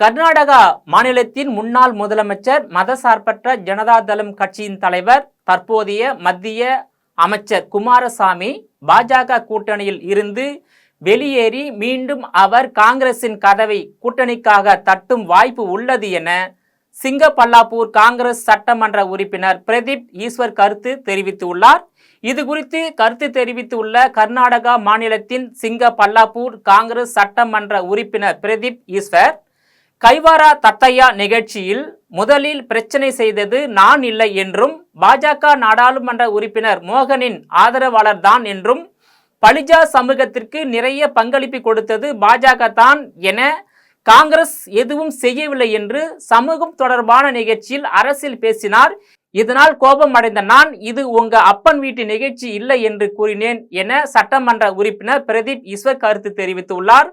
கர்நாடகா மாநிலத்தின் முன்னாள் முதலமைச்சர் மதசார்பற்ற ஜனதாதளம் கட்சியின் தலைவர் தற்போதைய மத்திய அமைச்சர் குமாரசாமி பாஜக கூட்டணியில் இருந்து வெளியேறி மீண்டும் அவர் காங்கிரசின் கதவை கூட்டணிக்காக தட்டும் வாய்ப்பு உள்ளது என சிங்கப்பல்லாப்பூர் காங்கிரஸ் சட்டமன்ற உறுப்பினர் பிரதீப் ஈஸ்வர் கருத்து தெரிவித்துள்ளார். இது குறித்து கருத்து தெரிவித்துள்ள கர்நாடகா மாநிலத்தின் சிங்கப்பல்லாப்பூர் காங்கிரஸ் சட்டமன்ற உறுப்பினர் பிரதீப் ஈஸ்வர், கைவாரா தத்தையா நிகழ்ச்சியில் முதலில் பிரச்சனை செய்தது நான் இல்லை என்றும் பாஜக நாடாளுமன்ற உறுப்பினர் மோகனின் ஆதரவாளர் தான் என்றும் பலிஜா சமூகத்திற்கு நிறைய பங்களிப்பு கொடுத்தது பாஜக தான் என காங்கிரஸ் எதுவும் செய்யவில்லை என்று சமூகம் தொடர்பான நிகழ்ச்சியில் அரசியல் பேசினார். இதனால் கோபம் அடைந்த நான் இது உங்க அப்பன் வீட்டு நிகழ்ச்சி இல்லை என்று கூறினேன் என சட்டமன்ற உறுப்பினர் பிரதீப் ஈஸ்வர் கருத்து தெரிவித்துள்ளார்.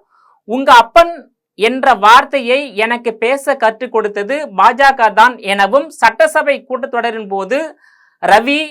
உங்க அப்பன் என்ற வார்த்தையை எனக்கு பேச கற்றுக் கொடுத்தது பாஜக தான் எனவும் சட்டசபை கூட்டத்தொடரின் போது ரவி,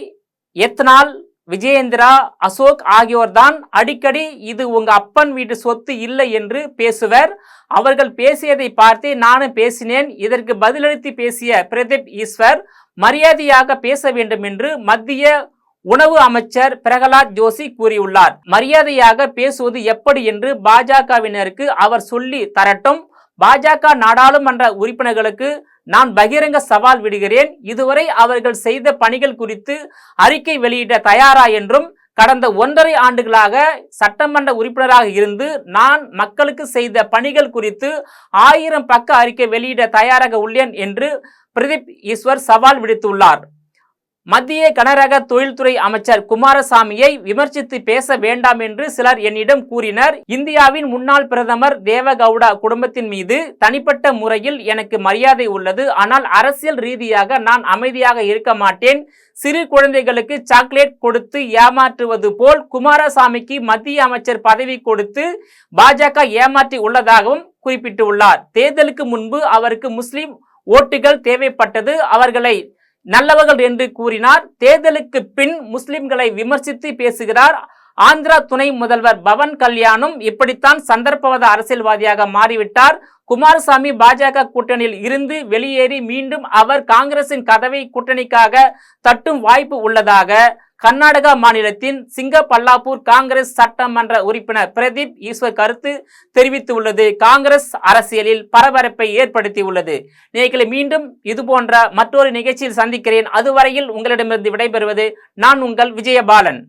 எத்னால், விஜயேந்திரா, அசோக் ஆகியோர்தான் அடிக்கடி இது உங்க அப்பன் வீட்டு சொத்து இல்லை என்று பேசுவர். அவர்கள் பேசியதை பார்த்து நானும் பேசினேன். இதற்கு பதிலளித்து பேசிய பிரதீப் ஈஸ்வர், மரியாதையாக பேச வேண்டும் என்று மத்திய உணவு அமைச்சர் பிரகலாத் ஜோஷி கூறியுள்ளார். மரியாதையாக பேசுவது எப்படி என்று பாஜகவினருக்கு அவர் சொல்லி தரட்டும். பாஜக நாடாளுமன்ற உறுப்பினர்களுக்கு நான் பகிரங்க சவால் விடுகிறேன். இதுவரை அவர்கள் செய்த பணிகள் குறித்து அறிக்கை வெளியிட தயாரா என்றும் கடந்த 1.5 ஆண்டுகளாக சட்டமன்ற உறுப்பினராக இருந்து நான் மக்களுக்கு செய்த பணிகள் குறித்து 1000 பக்க அறிக்கை வெளியிட தயாராக உள்ளேன் என்று பிரதீப் ஈஸ்வர் சவால் விடுத்துள்ளார். மத்திய கனரக தொழில்துறை அமைச்சர் குமாரசாமியை விமர்சித்து பேச வேண்டாம் என்று சிலர் என்னிடம் கூறினர். இந்தியாவின் முன்னாள் பிரதமர் தேவகவுடா குடும்பத்தின் மீது தனிப்பட்ட முறையில் எனக்கு மரியாதை உள்ளது. ஆனால் அரசியல் ரீதியாக நான் அமைதியாக இருக்க மாட்டேன். சிறு குழந்தைகளுக்கு சாக்லேட் கொடுத்து ஏமாற்றுவது போல் குமாரசாமிக்கு மத்திய அமைச்சர் பதவி கொடுத்து பாஜக ஏமாற்றி உள்ளதாகவும் குறிப்பிட்டுள்ளார். தேர்தலுக்கு முன்பு அவருக்கு முஸ்லிம் ஓட்டுகள் தேவைப்பட்டது. அவர்களை நல்லவர்கள் என்று கூறினார். தேர்தலுக்கு பின் முஸ்லிம்களை விமர்சித்து பேசுகிறார். ஆந்திரா துணை முதல்வர் பவன் கல்யாணும் இப்படித்தான் சந்தர்ப்பவாத அரசியல்வாதியாக மாறிவிட்டார். குமாரசாமி பாஜக கூட்டணியில் இருந்து வெளியேறி மீண்டும் அவர் காங்கிரசின் கதவை கூட்டணிக்காக தட்டும் வாய்ப்பு உள்ளதாக கர்நாடகா மாநிலத்தின் சிங்கப்பல்லாப்பூர் காங்கிரஸ் சட்டமன்ற உறுப்பினர் பிரதீப் ஈஸ்வர் கருத்து தெரிவித்துள்ளது காங்கிரஸ் அரசியலில் பரபரப்பை ஏற்படுத்தியுள்ளது. நேயர்களே, மீண்டும் இது போன்ற மற்றொரு நிகழ்ச்சியில் சந்திக்கிறேன். அதுவரையில் உங்களிடமிருந்து விடைபெறுவது நான் உங்கள் விஜயபாலன்.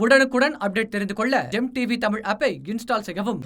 உடனுக்குடன் அப்டேட் தெரிந்து கொள்ள ஜெம் டிவி தமிழ் ஆப்பை இன்ஸ்டால் செய்யவும்.